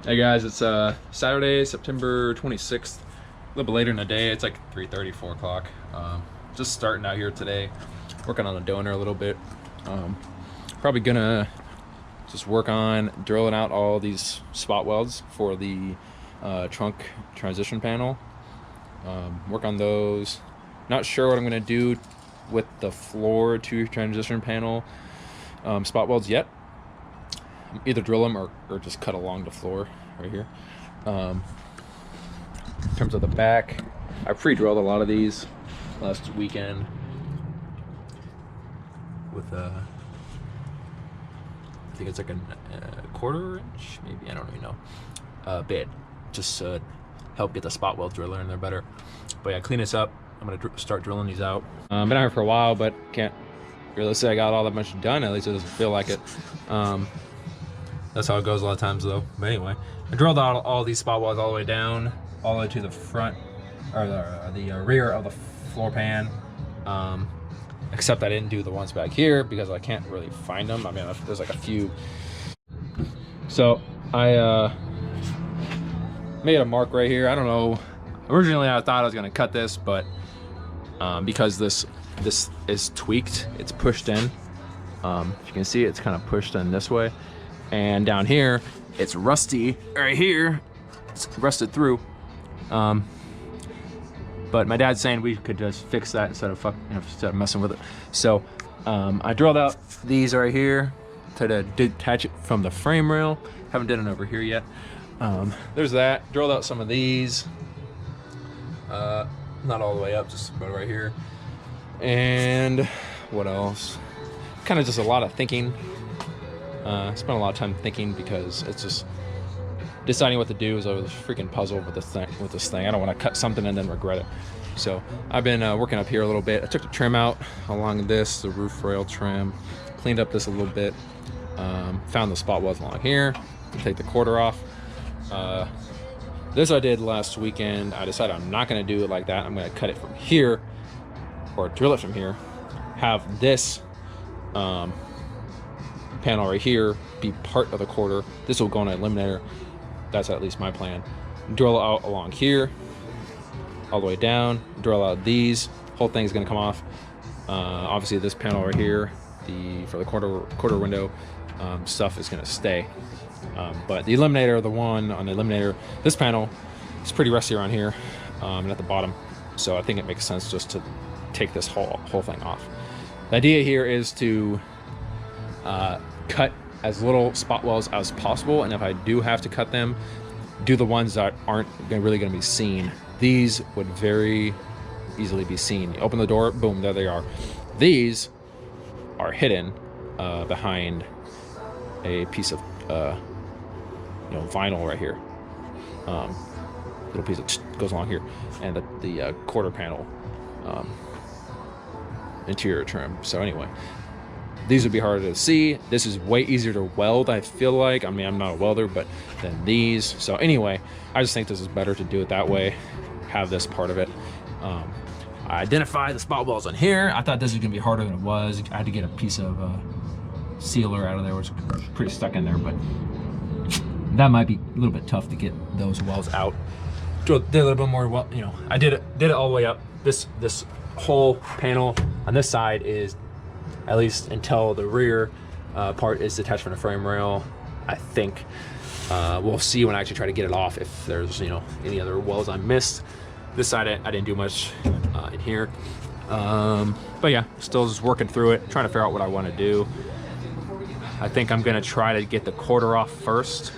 Hey guys, it's Saturday, September 26th. A little bit later in the day. It's like 3:30, 4 o'clock. Just starting out here today, working on the donor a little bit. Probably gonna just work on drilling out all these spot welds for the trunk transition panel. Work on those. Not sure what I'm gonna do with the floor to transition panel spot welds yet. Either drill them or just cut along the floor right here. In terms of the back, I pre-drilled a lot of these last weekend with I think it's like a quarter inch, maybe, I don't even know, bit, just to help get the spot weld driller in there better. But yeah, clean this up. I'm gonna start drilling these out. Been out here for a while, but can't really say I got all that much done. At least it doesn't feel like it. That's how it goes a lot of times though. But anyway, I drilled out all these spot welds all the way down, all the way to the front, or the rear of the floor pan. Except I didn't do the ones back here because I can't really find them. I mean, there's like a few. So I made a mark right here. I don't know. Originally I thought I was gonna cut this, but because this is tweaked, it's pushed in. If you can see, it's kind of pushed in this way. And down here, it's rusty right here. It's rusted through. But my dad's saying we could just fix that instead of messing with it. So I drilled out these right here to detach it from the frame rail. Haven't done it over here yet. There's that. Drilled out some of these. Not all the way up, just about right here. And what else? Kind of just a lot of thinking. Spent a lot of time thinking because it's just deciding what to do is a freaking puzzle with this thing. I don't want to cut something and then regret it. So I've been working up here a little bit. I took the trim out along this, the roof rail trim, cleaned up this a little bit. Found the spot welds along here. Take the quarter off. This I did last weekend. I decided I'm not going to do it like that. I'm going to cut it from here, or drill it from here. Have this panel right here be part of the quarter. This will go on an eliminator. That's at least my plan. Drill out along here, all the way down. Drill out these. Whole thing's gonna come off. Obviously, this panel right here, for the quarter window stuff is gonna stay. But the eliminator, the one on the eliminator, this panel is pretty rusty around here and at the bottom. So I think it makes sense just to take this whole thing off. The idea here is to cut as little spot welds as possible, and if I do have to cut them, do the ones that aren't really going to be seen. These would very easily be seen. You open the door, boom, there they are. These are hidden behind a piece of vinyl right here. Little piece that goes along here, and the quarter panel interior trim. So anyway, these would be harder to see. This is way easier to weld, I feel like. I mean, I'm not a welder, but than these. So anyway, I just think this is better to do it that way. Have this part of it. I identified the spot welds on here. I thought this was gonna be harder than it was. I had to get a piece of sealer out of there, which was pretty stuck in there, but that might be a little bit tough to get those welds out. Did a little bit more, well, I did it all the way up. This whole panel on this side is, at least until the rear part is detached from the frame rail, I think. We'll see when I actually try to get it off if there's any other welds I missed. This side I didn't do much in here. But yeah, still just working through it, trying to figure out what I want to do. I think I'm gonna try to get the quarter off first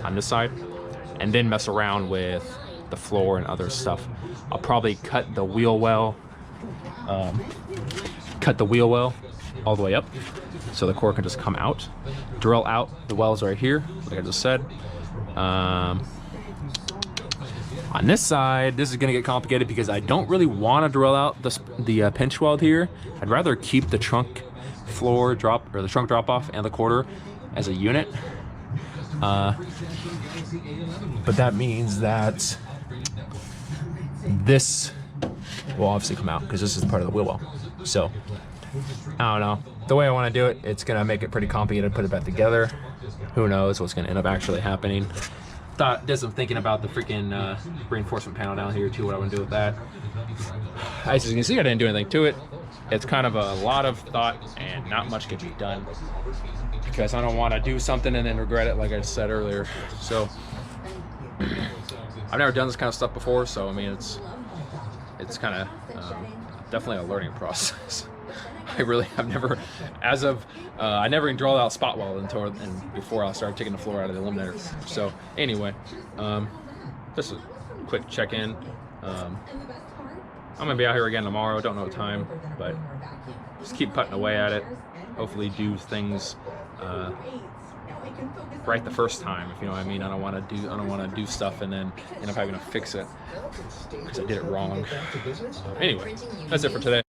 on this side, and then mess around with the floor and other stuff. I'll probably cut the wheel well all the way up so the core can just come out. Drill out the welds right here, like I just said. On this side, this is gonna get complicated because I don't really want to drill out the pinch weld here. I'd rather keep the trunk floor drop, or the trunk drop off, and the quarter as a unit. But that means that this will obviously come out because this is part of the wheel well. So I don't know. the way I want to do it, it's gonna make it pretty complicated to put it back together. Who knows what's gonna end up actually happening. Did some thinking about the freaking reinforcement panel down here too, what I want to do with that. As you can see, I didn't do anything to it. It's kind of a lot of thought and not much can be done because I don't want to do something and then regret it, like I said earlier. So I've never done this kind of stuff before, so I mean it's kind of definitely a learning process. I've never, as of I never even draw out spot weld until before I started taking the floor out of the eliminator. So anyway, just a quick check-in. I'm gonna be out here again tomorrow. Don't know what time, but just keep putting away at it. Hopefully, do things right the first time. If you know what I mean. I don't want to do stuff and then end up having to fix it because I did it wrong. Anyway, that's it for today.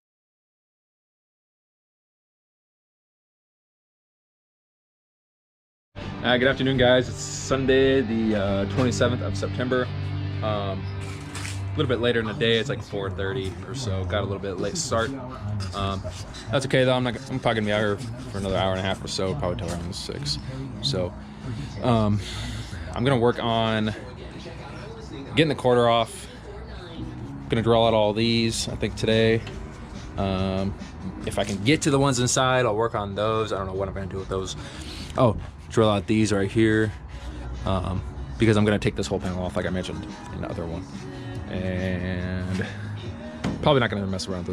Good afternoon, guys. It's Sunday, the 27th of September. A little bit later in the day. It's like 4:30 or so. Got a little bit late start. That's okay though. I'm probably gonna be out here for another hour and a half or so. Probably till around 6. So I'm gonna work on getting the quarter off. Gonna drill out all these, I think, today. If I can get to the ones inside, I'll work on those. I don't know what I'm gonna do with those. Oh, drill out these right here, because I'm gonna take this whole panel off like I mentioned in the other one, and probably not gonna mess around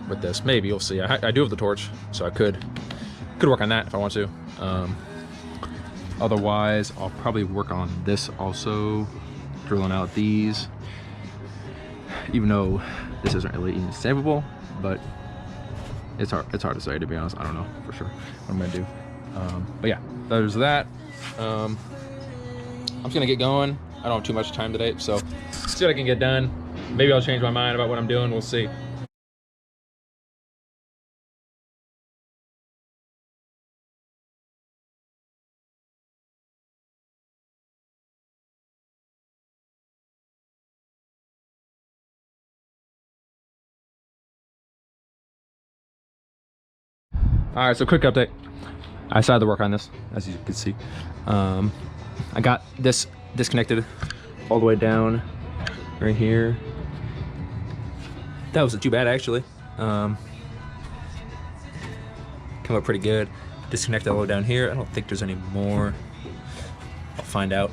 with this. Maybe you'll see. I do have the torch, so I could work on that if I want to. Otherwise, I'll probably work on this also, drilling out these, even though this isn't really even savable, but it's hard to say, to be honest. I don't know for sure what I'm gonna do. But yeah, there's that. I'm just gonna get going. I don't have too much time today, so see what I can get done. Maybe I'll change my mind about what I'm doing. We'll see. All right, so quick update. I started to work on this, as you can see. I got this disconnected all the way down right here. That wasn't too bad, actually. Come up pretty good. Disconnected all the way down here. I don't think there's any more. I'll find out.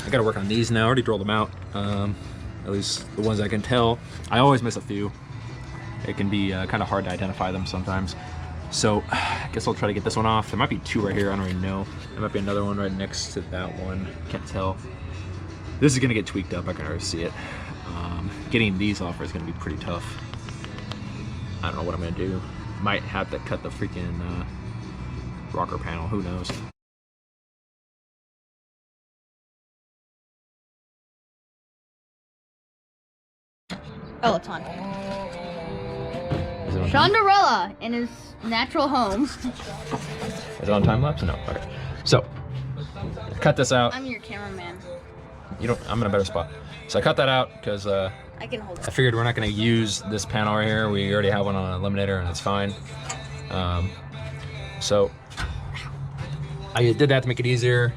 I gotta work on these now. I already drilled them out. At least the ones I can tell. I always miss a few. It can be kind of hard to identify them sometimes. So I guess I'll try to get this one off. There might be two right here, I don't really know. There might be another one right next to that one. Can't tell. This is gonna get tweaked up, I can already see it. Getting these off is gonna be pretty tough. I don't know what I'm gonna do. Might have to cut the freaking rocker panel, who knows. Oh, it's on. Shonderella in his natural home. Is it on time lapse? No. Okay. So, cut this out. I'm your cameraman. I'm in a better spot. So I cut that out because I can hold it. I figured we're not going to use this panel right here. We already have one on an eliminator and it's fine. So I did that to make it easier.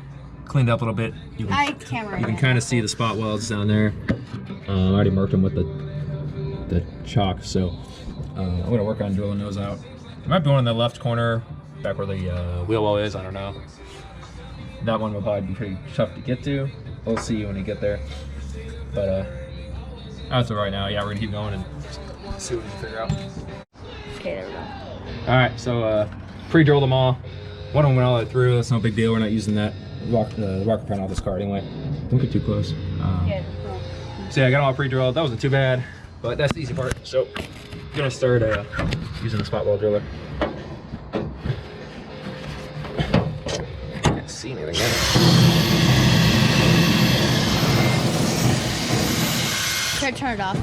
Cleaned up a little bit. You can kind of see the spot welds down there. I already marked them with the chalk. So I'm going to work on drilling those out. There might be one in the left corner, back where the wheel well is. I don't know. That one will probably be pretty tough to get to. We'll see when we get there. But that's all right now. Yeah, we're gonna keep going and see what we can figure out. Okay, there we go. All right, so pre-drilled them all. One of them went all the way through. That's no big deal. We're not using that rocker panel off this car anyway. Don't get too close. So yeah, I got them all pre-drilled. That wasn't too bad, but that's the easy part. So I'm gonna start using the spot weld driller. Can't see anything yet. Turn it off.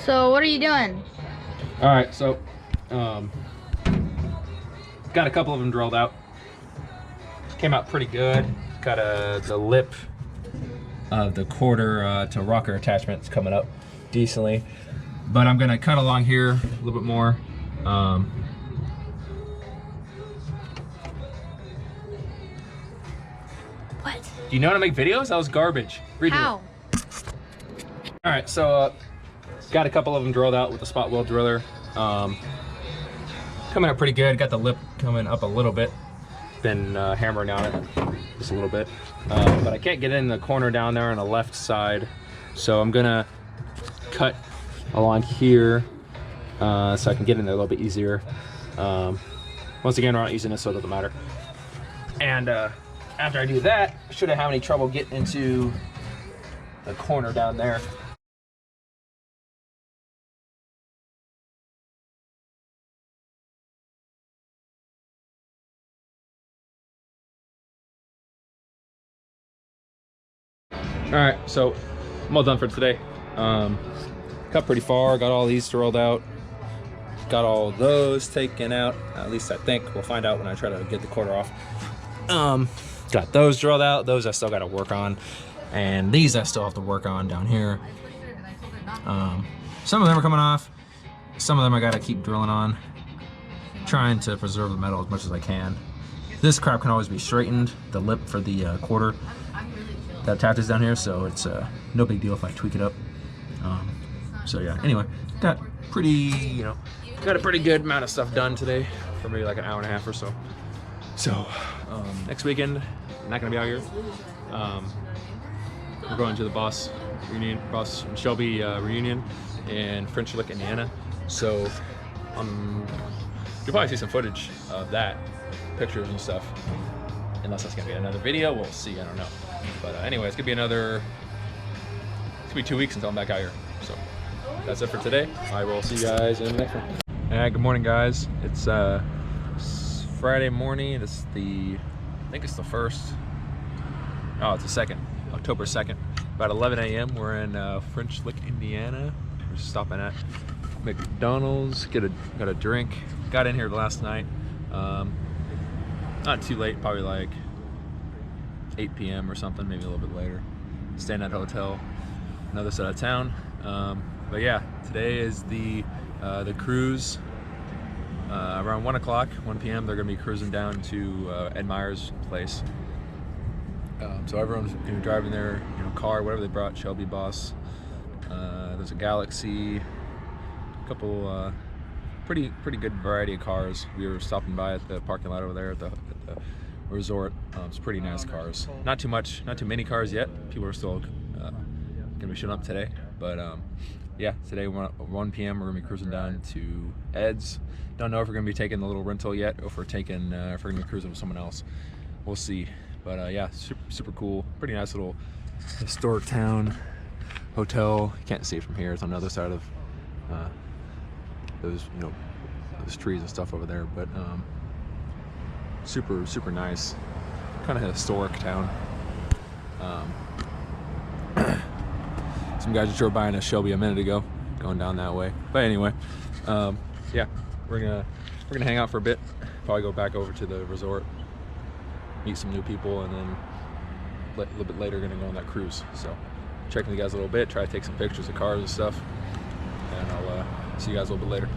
So what are you doing? All right, so got a couple of them drilled out. Came out pretty good. Got the lip of the quarter to rocker attachments coming up decently, but I'm gonna cut along here a little bit more What? Do you know how to make videos? That was garbage. Redo How? it. All right, so got a couple of them drilled out with the spot weld driller. Coming up pretty good. Got the lip coming up a little bit. Been hammering on it just a little bit, but I can't get in the corner down there on the left side, so I'm gonna cut along here so I can get in there a little bit easier. Once again, we're not using this, so it doesn't matter. And after I do that, I shouldn't have any trouble getting into the corner down there. All right, so I'm all done for today. Cut pretty far, got all these drilled out, got all those taken out, at least I think. We'll find out when I try to get the quarter off. Got those drilled out, those I still got to work on, and these I still have to work on down here. Some of them are coming off, some of them I got to keep drilling on, trying to preserve the metal as much as I can. This crap can always be straightened, the lip for the quarter that attaches down here, so it's no big deal if I tweak it up. So yeah, anyway, got a pretty good amount of stuff done today for maybe like an hour and a half or so. So next weekend, I'm not gonna be out here. We're going to the Boss and Shelby reunion in French Lick, Indiana. So you'll probably see some footage of that, pictures and stuff. Unless that's gonna be another video, we'll see, I don't know. But anyway, it's gonna be 2 weeks until I'm back out here. So that's it for today. I will see you guys in the next one. Good morning, guys. It's Friday morning. I think it's the 1st. Oh, it's the 2nd, October 2nd. About 11 a.m. We're in French Lick, Indiana. We're just stopping at McDonald's, got a drink. Got in here last night. Not too late, probably like 8 p.m. or something, maybe a little bit later. Staying at a hotel, another side of town. But yeah, today is the cruise. Around 1 p.m. they're gonna be cruising down to Ed Meyer's place. So everyone's gonna be driving their car, whatever they brought, Shelby, Boss. There's a Galaxy, a couple pretty good variety of cars. We were stopping by at the parking lot over there at the resort. It's pretty nice cars. Not too many cars yet. People are still gonna be showing up today, but yeah, today 1 p.m. we're gonna be cruising down to Ed's. Don't know if we're gonna be taking the little rental yet, or if we're gonna be cruising with someone else. We'll see. But yeah, super cool. Pretty nice little historic town hotel. You can't see it from here. It's on the other side of those trees and stuff over there. But super nice, kind of historic town. Some guys just drove by in a Shelby a minute ago, going down that way. But anyway, yeah, we're gonna hang out for a bit. Probably go back over to the resort, meet some new people, and then a little bit later gonna go on that cruise. So checking the guys a little bit, try to take some pictures of cars and stuff, and I'll see you guys a little bit later.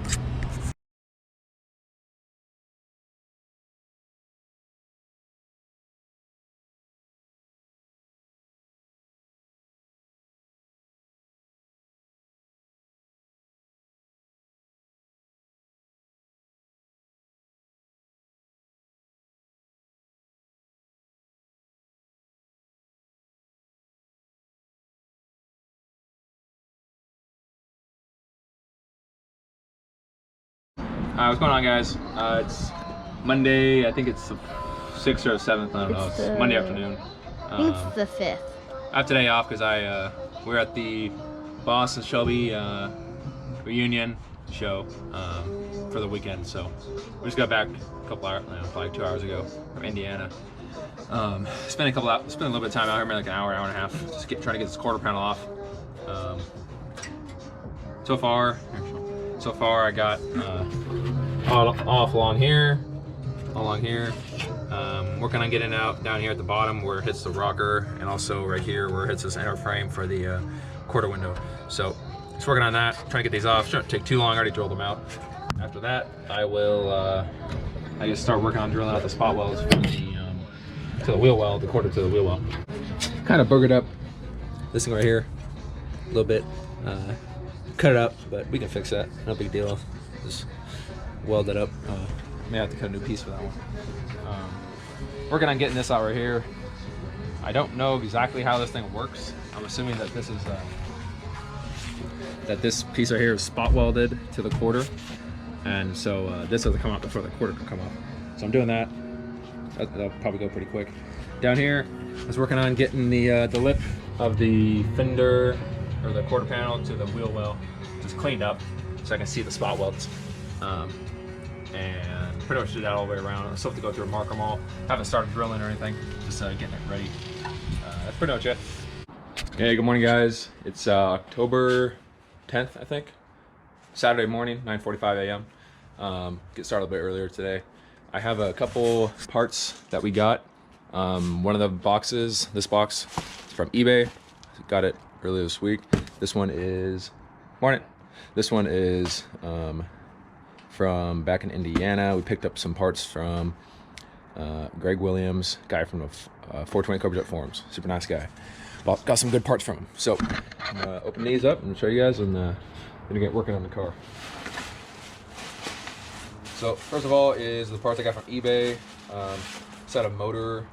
What's going on, guys? It's Monday. I think it's the 6th or 7th. I don't know. It's Monday afternoon. I think it's the 5th. I have today off because we're at the Boss and Shelby reunion show for the weekend. So we just got back a couple hours, probably 2 hours ago from Indiana. Spent a little bit of time out here, maybe like an hour and a half, just trying to get this quarter panel off. So far I got all along here, working on getting out down here at the bottom where it hits the rocker, and also right here where it hits this inner frame for the quarter window. So just working on that, trying to get these off. Shouldn't take too long. I already drilled them out. After that, I will, I guess, start working on drilling out the spot welds from the, to the wheel well, the quarter to the wheel well. Kind of boogered up this thing right here a little bit. Cut it up, but we can fix that. No big deal. Just weld it up. May have to cut a new piece for that one. Working on getting this out right here. I don't know exactly how this thing works. I'm assuming that this is that this piece right here is spot welded to the quarter, and so this doesn't come out before the quarter can come off. So I'm doing that. That'll probably go pretty quick. Down here, I was working on getting the lip of the fender or the quarter panel to the wheel well just cleaned up, so I can see the spot welds. And pretty much did that all the way around. I still have to go through and mark them all. Haven't started drilling or anything, just getting it ready. That's pretty much it. Hey, good morning, guys. It's October 10th, I think. Saturday morning, 9:45 a.m. Get started a bit earlier today. I have a couple parts that we got. One of the boxes, this box, is from eBay. Got it earlier this week. This one is, morning. This one is from back in Indiana. We picked up some parts from Greg Williams, guy from the 420 Cobra Jet Forums. Super nice guy. Got some good parts from him. So I'm gonna open these up and show you guys, and gonna get working on the car. So first of all is the parts I got from eBay. Set of motor,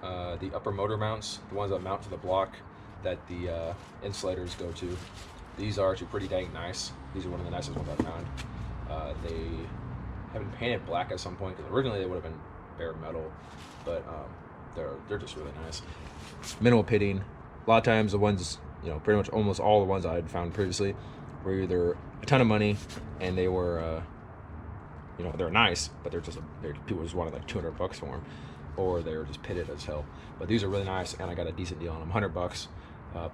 the upper motor mounts, the ones that mount to the block that the insulators go to. These are actually pretty dang nice. These are one of the nicest ones I've found. They have been painted black at some point, because originally they would have been bare metal, but they're just really nice. Minimal pitting. A lot of times the ones, you know, pretty much almost all the ones I had found previously were either a ton of money and they were, you know, they're nice, but people just wanted like $200 for them, or they were just pitted as hell. But these are really nice, and I got a decent deal on them, $100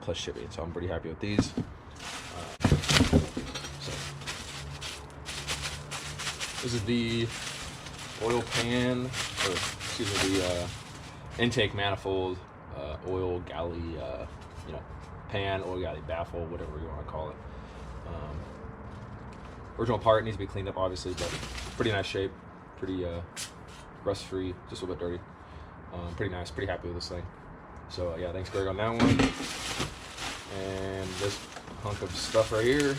plus shipping. So I'm pretty happy with these. This is the oil pan, or excuse me, the intake manifold, oil galley, you know, pan, oil galley baffle, whatever you want to call it. Original part needs to be cleaned up, obviously, but pretty nice shape, pretty rust-free, just a little bit dirty. Pretty nice, pretty happy with this thing. So yeah, thanks Greg on that one. And this hunk of stuff right here.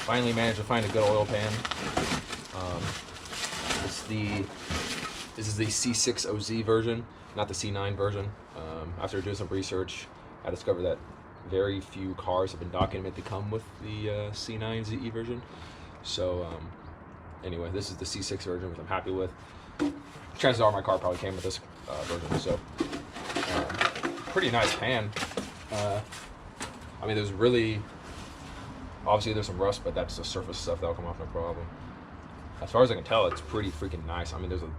Finally managed to find a good oil pan. This is the C6OZ version, not the C9 version. After doing some research, I discovered that very few cars have been documented to come with the C9 ZE version. So anyway, this is the C6 version, which I'm happy with. Chances are my car probably came with this version. So pretty nice pan. I mean, obviously there's some rust, but that's the surface stuff that'll come off no problem. As far as I can tell, it's pretty freaking nice. I mean, there's a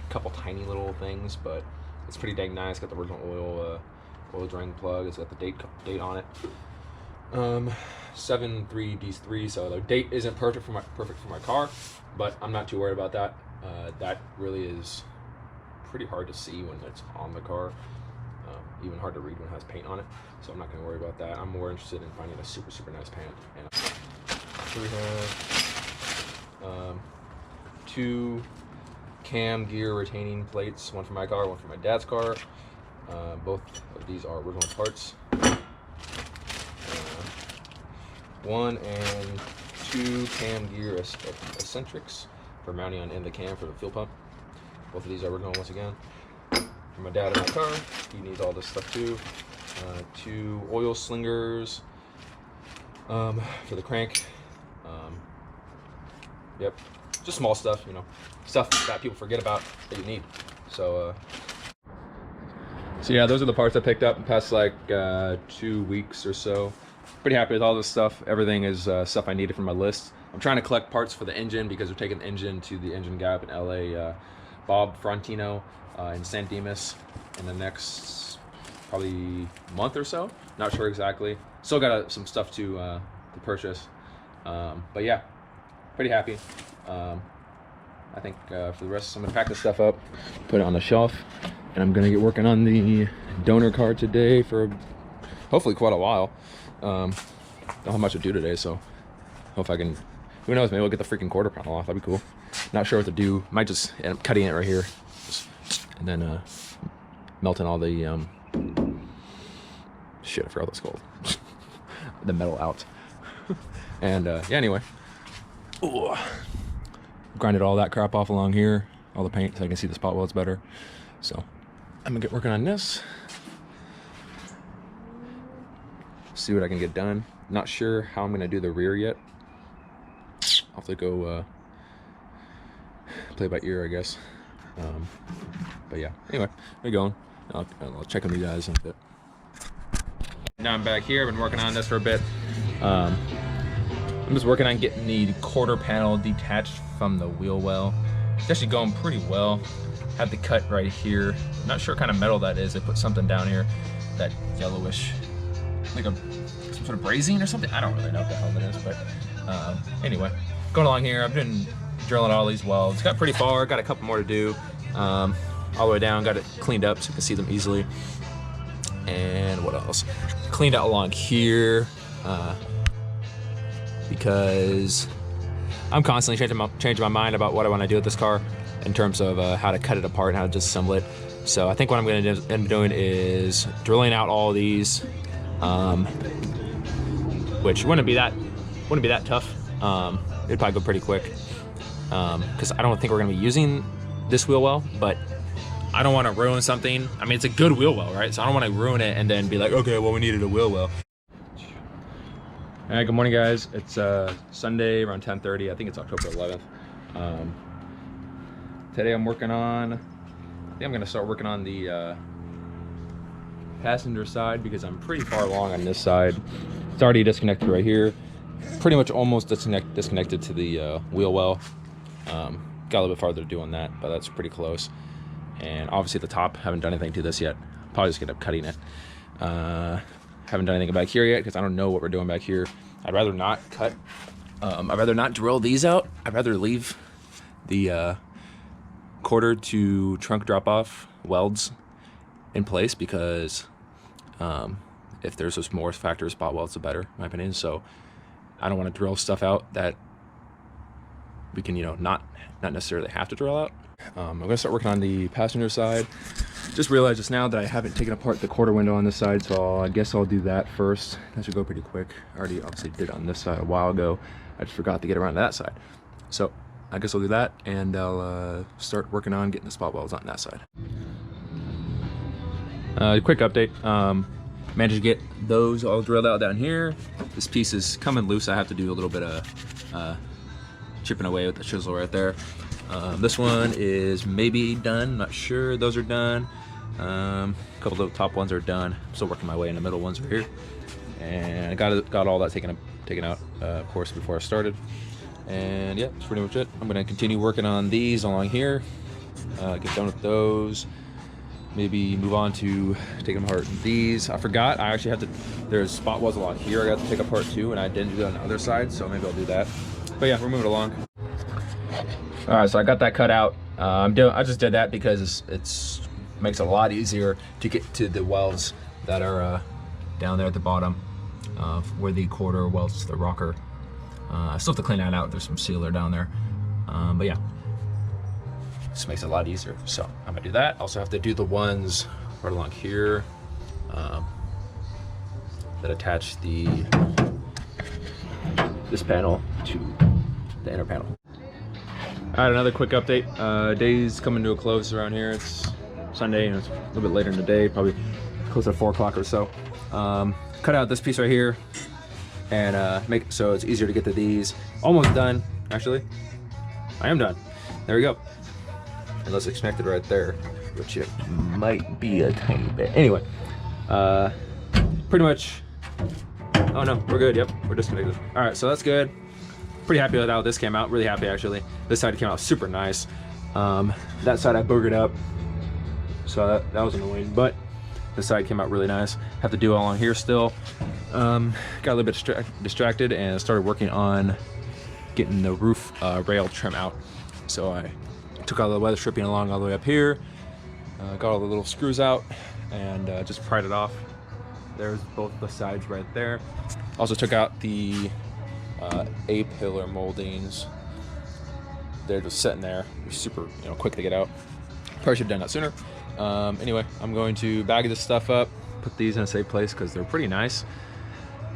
couple tiny little things, but it's pretty dang nice. Got the original oil drain plug. It's got the date on it. 73D3. So the date isn't perfect for my car, but I'm not too worried about that. That really is pretty hard to see when it's on the car. Even hard to read when it has paint on it. So I'm not going to worry about that. I'm more interested in finding a super nice pan. And so we have 2 cam gear retaining plates, one for my car, one for my dad's car. Both of these are original parts. 1 and 2 cam gear eccentrics for mounting on end of the cam for the fuel pump. Both of these are original once again. For my dad in my car, he needs all this stuff too. 2 oil slingers for the crank. Yep, just small stuff, you know, stuff that people forget about that you need. So yeah, those are the parts I picked up in the past like 2 weeks or so. Pretty happy with all this stuff. Everything is stuff I needed from my list. I'm trying to collect parts for the engine, because we're taking the engine to the engine guy up in LA, Bob Frontino, in San Dimas in the next probably month or so. Not sure exactly. Still got some stuff to purchase. But yeah, pretty happy. I think for the rest, I'm gonna pack this stuff up, put it on the shelf, and I'm gonna get working on the donor card today for hopefully quite a while. Don't have much to do today, so hope I can, who knows, maybe we'll get the freaking quarter panel off. That'd be cool. Not sure what to do. Might just end up cutting it right here, and then melting all the shit, I forgot what it's called. The metal out. And yeah, anyway. Ooh. Grinded all that crap off along here, all the paint, so I can see the spot welds better. So I'm gonna get working on this. See what I can get done. Not sure how I'm gonna do the rear yet. I'll have to go play by ear, I guess. But yeah, anyway, we're going. I'll check on you guys in a bit. Now I'm back here. I've been working on this for a bit. I'm just working on getting the quarter panel detached from the wheel well. It's actually going pretty well. Had the cut right here. Not sure what kind of metal that is. They put something down here, that yellowish, like some sort of brazing or something. I don't really know what the hell that is, but anyway, going along here. I've been drilling all these welds. Got pretty far. Got a couple more to do. All the way down. Got it cleaned up so you can see them easily. And what else? Cleaned out along here because I'm constantly changing my mind about what I want to do with this car in terms of how to cut it apart and how to disassemble it. So I think what I'm going to end up doing is drilling out all these, which wouldn't be that tough. It'd probably go pretty quick because I don't think we're going to be using this wheel well, but I don't want to ruin something. I mean, it's a good wheel well, right? So I don't want to ruin it and then be like, okay, well, we needed a wheel well. All right, good morning, guys. It's Sunday around 10:30. I think it's October 11th. Today I'm working on, I think I'm gonna start working on the passenger side because I'm pretty far along on this side. It's already disconnected right here. Pretty much almost disconnected to the wheel well. Got a little bit farther to do on that, but that's pretty close. And obviously at the top, haven't done anything to this yet. Probably just end up cutting it. Haven't done anything back here yet because I don't know what we're doing back here. I'd rather not cut. I'd rather not drill these out. I'd rather leave the quarter to trunk drop-off welds in place because if there's just more factory spot welds, the better, in my opinion. So I don't want to drill stuff out that we can, not necessarily have to drill out. I'm gonna start working on the passenger side. Just realized just now that I haven't taken apart the quarter window on this side, so I guess I'll do that first. That should go pretty quick. I already obviously did it on this side a while ago. I just forgot to get around to that side. So I guess I'll do that, and I'll start working on getting the spot welds on that side. Quick update. Managed to get those all drilled out down here. This piece is coming loose. I have to do a little bit of chipping away with the chisel right there. This one is maybe done, not sure. Those are done. A couple of the top ones are done. I'm still working my way in the middle ones right here. And I got all that taken out, of course, before I started. And yeah, that's pretty much it. I'm gonna continue working on these along here. Get done with those. Maybe move on to taking apart these. I forgot, I actually have to, there's spot welds along here I got to take apart too, and I didn't do that on the other side, so maybe I'll do that. But yeah, we're moving along. All right, so I got that cut out. I just did that because it makes it a lot easier to get to the welds that are down there at the bottom where the quarter welds to the rocker. I still have to clean that out. There's some sealer down there, but yeah, just makes it a lot easier. So I'm gonna do that. Also have to do the ones right along here that attach this panel to the inner panel. All right, another quick update. Day's coming to a close around here. It's Sunday, and it's a little bit later in the day, probably close to 4 o'clock or so. Cut out this piece right here and make it so it's easier to get to these. Almost done, actually. I am done. There we go. Unless it's connected right there, which it might be a tiny bit. Anyway, pretty much. Oh no, we're good. Yep, we're disconnected. All right, so that's good. Pretty happy with how this came out. Really happy, actually. This side came out super nice. That side I boogered up, so that was annoying. But this side came out really nice. Have to do all on here still. Got a little bit distracted and started working on getting the roof rail trim out. So I took all the weather stripping along all the way up here. Got all the little screws out and just pried it off. There's both the sides right there. Also took out the A-pillar moldings. They're just sitting there. They're super, quick to get out. Probably should have done that sooner. Anyway, I'm going to bag this stuff up, put these in a safe place because they're pretty nice.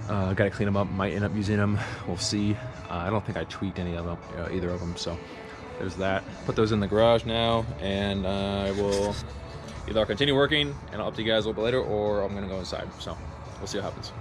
Got to clean them up. Might end up using them. We'll see. I don't think I tweaked any of them, either of them. So there's that. Put those in the garage now, and I will either I'll continue working and I'll update you guys a little bit later, or I'm gonna go inside. So we'll see what happens.